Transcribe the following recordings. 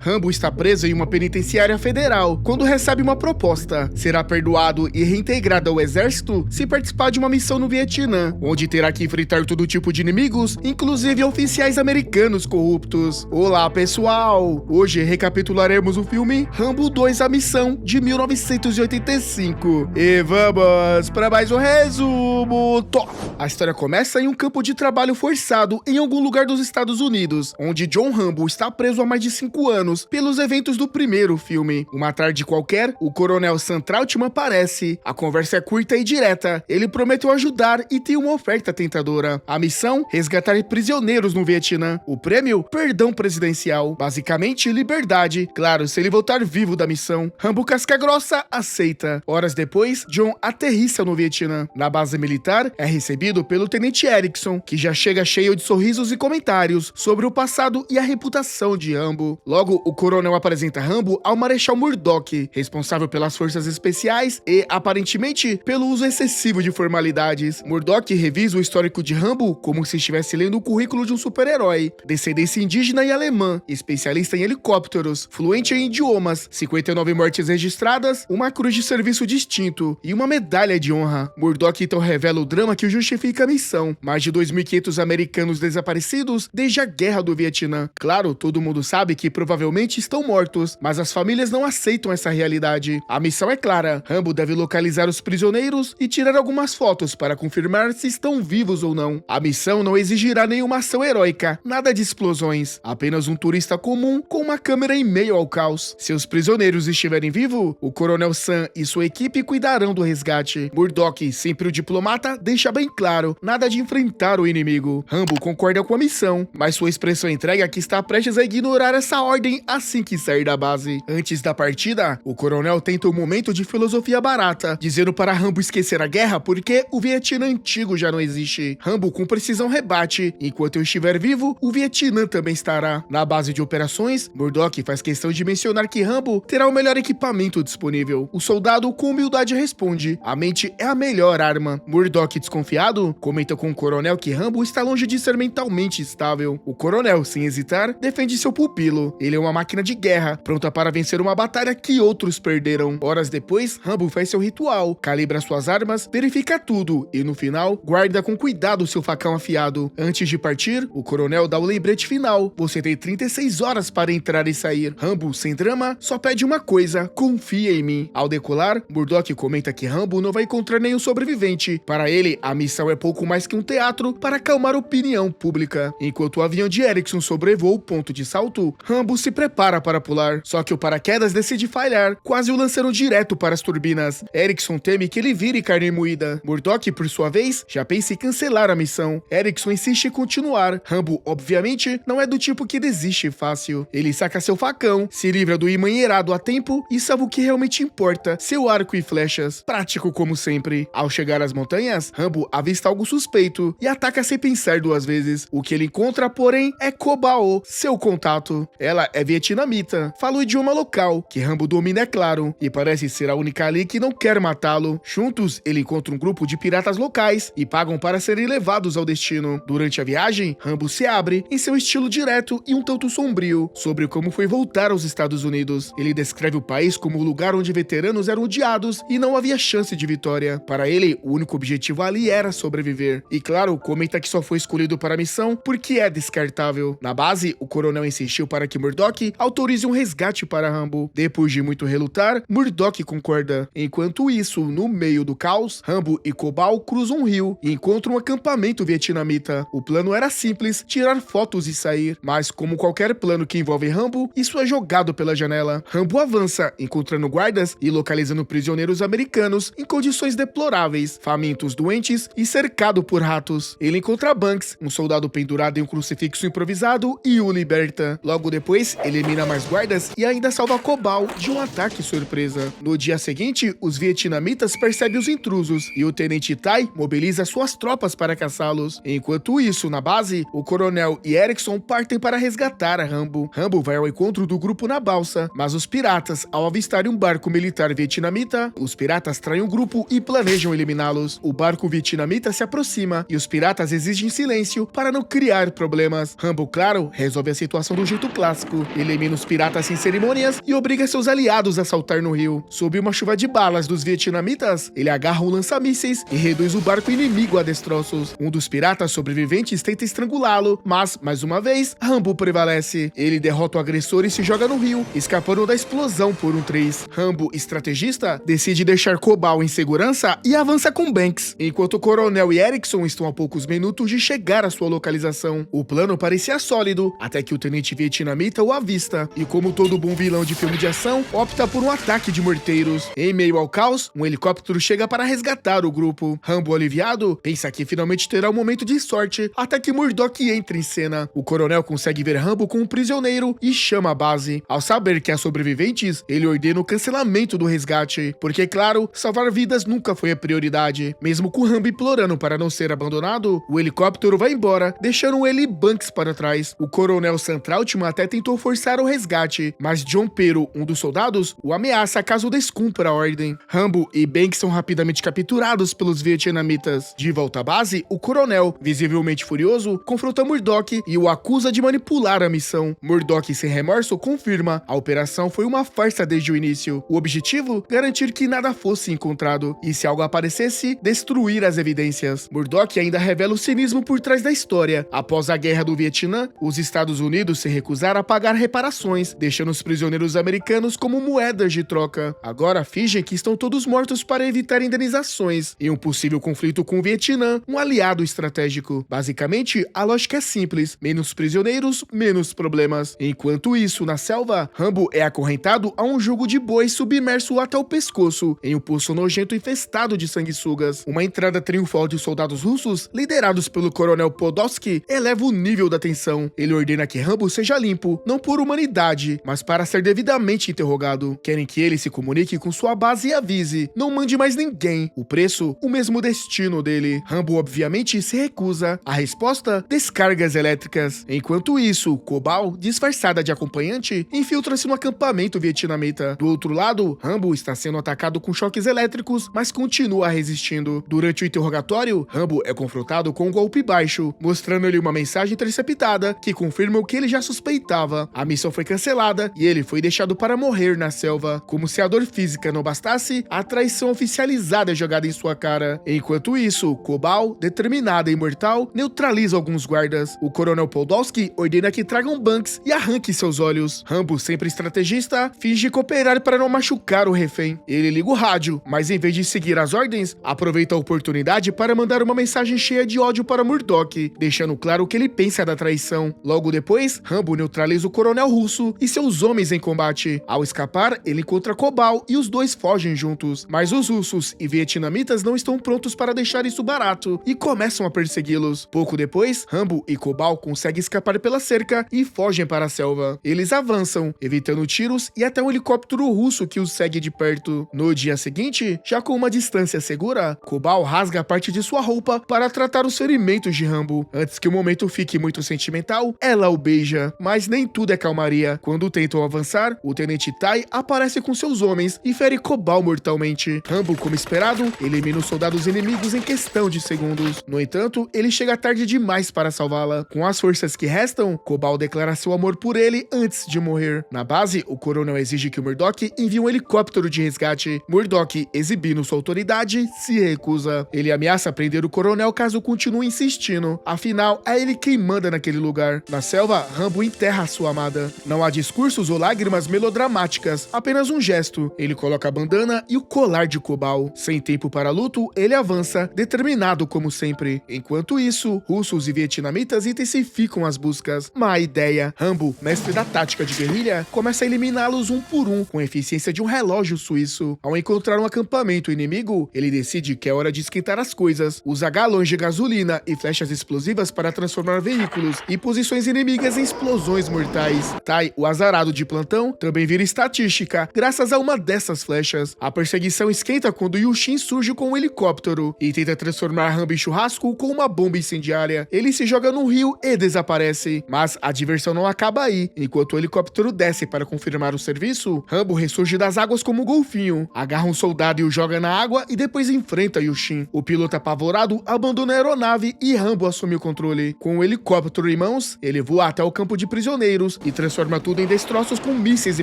Rambo está preso em uma penitenciária federal quando recebe uma proposta. Será perdoado e reintegrado ao exército se participar de uma missão no Vietnã, onde terá que enfrentar todo tipo de inimigos, inclusive oficiais americanos corruptos. Olá, pessoal! Hoje recapitularemos o filme Rambo 2: A Missão, de 1985. E vamos para mais um resumo top! A história começa em um campo de trabalho forçado em algum lugar dos Estados Unidos, onde John Rambo está preso há mais de 5 anos pelos eventos do primeiro filme. Uma tarde qualquer, o coronel Sam Trautman aparece. A conversa é curta e direta. Ele prometeu ajudar e tem uma oferta tentadora. A missão? Resgatar prisioneiros no Vietnã. O prêmio? Perdão presidencial. Basicamente, liberdade. Claro, se ele voltar vivo da missão. Rambo Casca Grossa aceita. Horas depois, John aterrissa no Vietnã. Na base militar, é recebido pelo Tenente Erickson, que já chega cheio de sorrisos e comentários sobre o passado e a reputação de Rambo. Logo, o coronel apresenta Rambo ao Marechal Murdock, responsável pelas forças especiais e, aparentemente, pelo uso excessivo de formalidades. Murdock revisa o histórico de Rambo como se estivesse lendo o currículo de um super-herói. Descendência indígena e alemã, especialista em helicópteros, fluente em idiomas, 59 mortes registradas, uma cruz de serviço distinto e uma medalha de honra. Murdock então revela o drama que justifica a missão. Mais de 2.500 americanos desaparecidos desde a Guerra do Vietnã. Claro, todo mundo sabe que provavelmente estão mortos, mas as famílias não aceitam essa realidade. A missão é clara. Rambo deve localizar os prisioneiros e tirar algumas fotos para confirmar se estão vivos ou não. A missão não exigirá nenhuma ação heróica, nada de explosões, apenas um turista comum com uma câmera em meio ao caos. Se os prisioneiros estiverem vivos, o coronel Sam e sua equipe cuidarão do resgate. Murdock, sempre o diplomata, deixa bem claro, nada de enfrentar o inimigo. Rambo concorda com a missão, mas sua expressão entrega que está prestes a ignorar essa ordem assim que sair da base. Antes da partida, o coronel tenta um momento de filosofia barata, dizendo para Rambo esquecer a guerra porque o Vietnã antigo já não existe. Rambo com precisão rebate: enquanto eu estiver vivo, o Vietnã também estará. Na base de operações, Murdock faz questão de mencionar que Rambo terá o melhor equipamento disponível. O soldado com humildade responde: a mente é a melhor arma. Murdock, desconfiado, comenta com o coronel que Rambo está longe de ser mentalmente estável. O coronel, sem hesitar, defende seu pupilo. Ele é uma máquina de guerra, pronta para vencer uma batalha que outros perderam. Horas depois, Rambo faz seu ritual, calibra suas armas, verifica tudo e, no final, guarda com cuidado seu facão afiado. Antes de partir, o coronel dá o lembrete final: você tem 36 horas para entrar e sair. Rambo, sem drama, só pede uma coisa: confia em mim. Ao decolar, Murdock comenta que Rambo não vai encontrar nenhum sobrevivente. Para ele, a missão é pouco mais que um teatro para acalmar a opinião pública. Enquanto o avião de Erickson sobrevoa o ponto de salto, Rambo se prepara para pular. Só que o paraquedas decide falhar, quase o lançando direto para as turbinas. Erickson teme que ele vire carne moída. Murdock, por sua vez, já pensa em cancelar a missão. Erickson insiste em continuar. Rambo, obviamente, não é do tipo que desiste fácil. Ele saca seu facão, se livra do imanheirado a tempo e salva o que realmente importa: seu arco e flechas. Prático como sempre. Ao chegar às montanhas, Rambo avista algo suspeito e ataca sem pensar duas vezes. O que ele encontra, porém, é Cobao, seu contato. Ela é vietnamita, fala o idioma local, que Rambo domina, é claro, e parece ser a única ali que não quer matá-lo. Juntos, ele encontra um grupo de piratas locais e pagam para serem levados ao destino. Durante a viagem, Rambo se abre, em seu estilo direto e um tanto sombrio, sobre como foi voltar aos Estados Unidos. Ele descreve o país como o lugar onde veteranos eram odiados e não havia chance de vitória. Para ele, o único objetivo ali era sobreviver. E claro, comenta que só foi escolhido para a missão porque é descartável. Na base, o coronel insistiu para que Murdock autorize um resgate para Rambo. Depois de muito relutar, Murdock concorda. Enquanto isso, no meio do caos, Rambo e Cobal cruzam um rio e encontram um acampamento vietnamita. O plano era simples: tirar fotos e sair. Mas, como qualquer plano que envolve Rambo, isso é jogado pela janela. Rambo avança, encontrando guardas e localizando prisioneiros americanos em condições deploráveis, famintos, doentes e cercado por ratos. Ele encontra Banks, um soldado pendurado em um crucifixo improvisado, e o liberta. Logo depois, elimina mais guardas e ainda salva Cobal de um ataque surpresa. No dia seguinte, os vietnamitas percebem os intrusos e o tenente Tai mobiliza suas tropas para caçá-los. Enquanto isso, na base, o coronel e Erickson partem para resgatar a Rambo. Rambo vai ao encontro do grupo na balsa, mas os piratas, ao avistarem um barco militar vietnamita, os piratas traem o grupo e planejam eliminá-los. O barco vietnamita se aproxima e os piratas exigem silêncio para não criar problemas. Rambo, claro, resolve a situação do jeito clássico: elimina os piratas sem cerimônias e obriga seus aliados a saltar no rio. Sob uma chuva de balas dos vietnamitas, ele agarra um lança-mísseis e reduz o barco inimigo a destroços. Um dos piratas sobreviventes tenta estrangulá-lo, mas, mais uma vez, Rambo prevalece. Ele derrota o agressor e se joga no rio, escapando da explosão por um triz. Rambo, estrategista, decide deixar Cobal em segurança e avança com Banks, enquanto o Coronel e Erickson estão a poucos minutos de chegar à sua localização. O plano parecia sólido, até que o tenente vietnamita o avista, e como todo bom vilão de filme de ação, opta por um ataque de morteiros. Em meio ao caos, um helicóptero chega para resgatar o grupo. Rambo, aliviado, pensa que finalmente terá um momento de sorte, até que Murdock entra em cena. O coronel consegue ver Rambo com um prisioneiro e chama a base. Ao saber que há sobreviventes, ele ordena o cancelamento do resgate, porque, claro, salvar vidas nunca foi a prioridade. Mesmo com Rambo implorando para não ser abandonado, o helicóptero vai embora, deixando ele e Banks para trás. O coronel Santrautman até tentou forçar o resgate, mas John Pero, um dos soldados, o ameaça caso descumpra a ordem. Rambo e Banks são rapidamente capturados pelos vietnamitas. De volta à base, o coronel, visivelmente furioso, confronta Murdock e o acusa de manipular a missão. Murdock, sem remorso, confirma: a operação foi uma farsa desde o início. O objetivo? Garantir que nada fosse encontrado, e se algo aparecesse, destruir as evidências. Murdock ainda revela o cinismo por trás da história. Após a Guerra do Vietnã, os Estados Unidos se recusaram a pagar reparações, deixando os prisioneiros americanos como moedas de troca. Agora fingem que estão todos mortos para evitar indenizações. Em um possível conflito com o Vietnã, um aliado estratégico. Basicamente, a lógica é simples: menos prisioneiros, menos problemas. Enquanto isso, na selva, Rambo é acorrentado a um jogo de bois submerso até o pescoço, em um poço nojento infestado de sanguessugas. Uma entrada triunfal de soldados russos, liderados pelo coronel Podolsky, eleva o nível da tensão. Ele ordena que Rambo seja limpo, não por humanidade, mas para ser devidamente interrogado. Querem que ele se comunique com sua base e avise: não mande mais ninguém. O preço, o mesmo destino dele. Rambo obviamente se recusa. A resposta? Descargas elétricas. Enquanto isso, Cobal, disfarçada de acompanhante, infiltra-se no acampamento vietnamita. Do outro lado, Rambo está sendo atacado com choques elétricos, mas continua resistindo. Durante o interrogatório, Rambo é confrontado com um golpe baixo, mostrando-lhe uma mensagem interceptada que confirma o que ele já suspeitava. A missão foi cancelada e ele foi deixado para morrer na selva. Como se a dor física não bastasse, a traição oficializada é jogada em sua cara. Enquanto isso, Cobal, determinada e imortal, neutraliza alguns guardas. O coronel Podolsky ordena que tragam Banks e arranque seus olhos. Rambo, sempre estrategista, finge cooperar para não machucar o refém. Ele liga o rádio, mas em vez de seguir as ordens, aproveita a oportunidade para mandar uma mensagem cheia de ódio para Murdock, deixando claro o que ele pensa da traição. Logo depois, Rambo neutraliza o coronel russo e seus homens em combate. Ao escapar, ele encontra Cobal e os dois fogem juntos. Mas os russos e vietnamitas não estão prontos para deixar isso barato e começam a persegui-los. Pouco depois, Rambo e Cobal conseguem escapar pela cerca e fogem para a selva. Eles avançam, evitando tiros e até um helicóptero russo que os segue de perto. No dia seguinte, já com uma distância segura, Cobal rasga parte de sua roupa para tratar os ferimentos de Rambo. Antes que o momento fique muito sentimental, ela o beija. Mas nem tudo é calmaria. Quando tentam avançar, o tenente Tai aparece com seus homens e fere Cobal mortalmente. Rambo, como esperado, elimina os soldados inimigos em questão de segundos. No entanto, ele chega tarde demais para salvá-la. Com as forças que restam, Cobal declara seu amor por ele antes de morrer. Na base, o coronel exige que o Murdock envie um helicóptero de resgate. Murdock, exibindo sua autoridade, se recusa. Ele ameaça prender o coronel caso continue insistindo. Afinal, é ele quem manda naquele lugar. Na selva, Rambo enterra sua amada. Não há discursos ou lágrimas melodramáticas, apenas um gesto. Ele coloca a bandana e o colar de Cobal. Sem tempo para luto, ele avança, determinado como sempre. Enquanto isso, russos e vietnamitas intensificam as buscas. Má ideia. Rambo, mestre da tática de guerrilha, começa a eliminá-los um por um, com a eficiência de um relógio suíço. Ao encontrar um acampamento inimigo, ele decide que é hora de esquentar as coisas. Usa galões de gasolina e flechas explosivas para transformar veículos e posições inimigas em explosões mortais. Tai, o azarado de plantão, também vira estatística graças a uma dessas flechas. A perseguição esquenta quando Yushin surge com um helicóptero e tenta transformar Rambo em churrasco com uma bomba incendiária. Ele se joga no rio e desaparece. Mas a diversão não acaba aí. Enquanto o helicóptero desce para confirmar o serviço, Rambo ressurge das águas como um golfinho, agarra um soldado e o joga na água e depois enfrenta Yushin. O piloto apavorado abandona a aeronave e Rambo assume o controle. Com o helicóptero em mãos, ele voa até o campo de prisioneiros e transforma tudo em destroços com mísseis e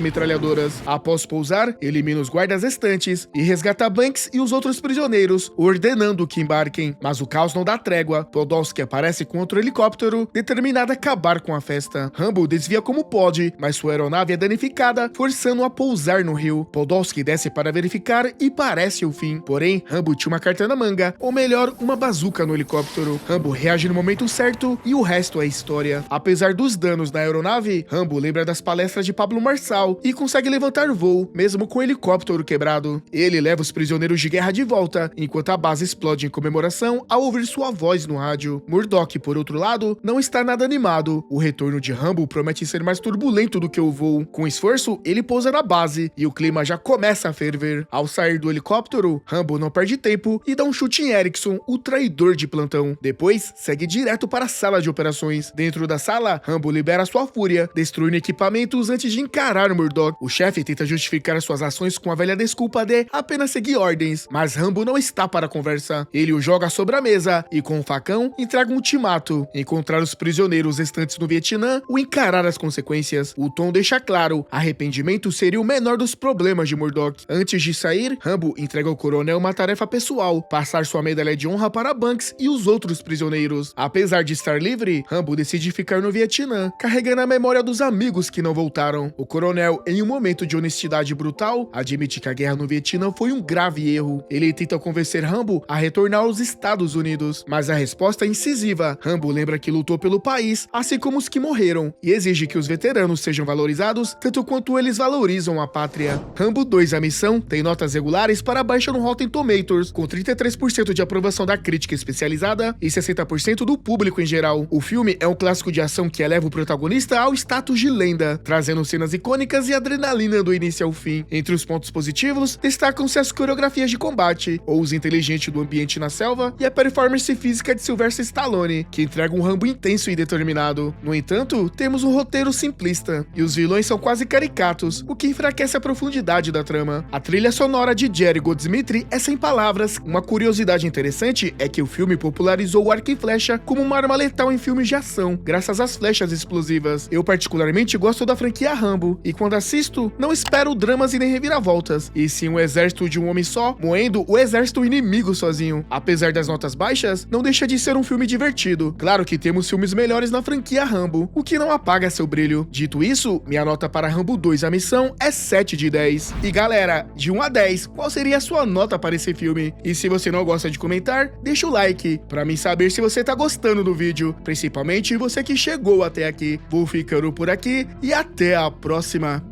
metralhadoras. Após pousar, elimina os guardas restantes e resgata Banks e os outros prisioneiros, ordenando que embarquem. Mas o caos não dá trégua. Podolsky aparece com outro helicóptero, determinado a acabar com a festa. Rambo desvia como pode, mas sua aeronave é danificada, forçando-o a pousar no rio. Podolsky desce para verificar e parece o fim. Porém, Rambo tinha uma carta na manga, ou melhor, uma bazuca no helicóptero. Rambo reage no momento certo e o resto é história. Apesar dos danos na aeronave, Rambo lembra das palestras de Pablo Marçal e consegue levantar voo, mesmo com o helicóptero quebrado. Ele leva os prisioneiros de guerra de volta, enquanto a base explode em comemoração ao ouvir sua voz no rádio. Murdock, por outro lado, não está nada animado. O retorno de Rambo promete ser mais turbulento do que o voo. Com esforço, ele pousa na base e o clima já começa a ferver. Ao sair do helicóptero, Rambo não perde tempo e dá um chute em Erickson, o traidor de plantão. Depois, segue direto para a sala de operações. Dentro da sala, Rambo libera sua fúria, destruindo equipamentos antes de encarar Murdock. O chefe tenta justificar suas ações com a velha desculpa de apenas seguir ordens, mas Rambo não está para a conversa. Ele o joga sobre a mesa e, com um facão, entrega um ultimato: encontrar os prisioneiros restantes no Vietnã ou encarar as consequências. O tom deixa claro: arrependimento seria o menor dos problemas de Murdock. Antes de sair, Rambo entrega ao coronel uma tarefa pessoal: passar sua medalha de honra para Banks e os outros prisioneiros. Apesar de estar livre, Rambo decide ficar no Vietnã, carregando a memória dos amigos que não voltaram. O coronel, em um momento de honestidade brutal, admite que a guerra no Vietnã foi um grave erro. Ele tenta convencer Rambo a retornar aos Estados Unidos, mas a resposta é incisiva. Rambo lembra que lutou pelo país, assim como os que morreram, e exige que os veteranos sejam valorizados tanto quanto eles valorizam a pátria. Rambo 2: A Missão tem notas regulares para baixa no Rotten Tomatoes, com 33% de aprovação da crítica especializada e 60% do público em geral. O filme é um clássico de ação que eleva o protagonista ao status de lenda, trazendo cenas icônicas e adrenalina do início ao fim. Entre os pontos positivos, destacam-se as coreografias de combate, o uso inteligente do ambiente na selva e a performance física de Sylvester Stallone, que entrega um Rambo intenso e determinado. No entanto, temos um roteiro simplista, e os vilões são quase caricatos, o que enfraquece a profundidade da trama. A trilha sonora de Jerry Goldsmith é sem palavras. Uma curiosidade interessante é que o filme popularizou o arco e flecha como uma arma letal em filmes de ação, graças às flechas explosivas. Eu particularmente gosto da franquia Rambo, e quando assisto, não espero dramas e nem reviravoltas, e sim um exército de um homem só, moendo o exército inimigo sozinho. Apesar das notas baixas, não deixa de ser um filme divertido. Claro que temos filmes melhores na franquia Rambo, o que não apaga seu brilho. Dito isso, minha nota para Rambo 2: A Missão é 7 de 10. E galera, de 1 a 10, qual seria a sua nota para esse filme? E se você não gosta de comentar, deixa o like, pra mim saber se você tá gostando do vídeo, principalmente você que chegou até aqui. Vou ficando por aqui e até a próxima.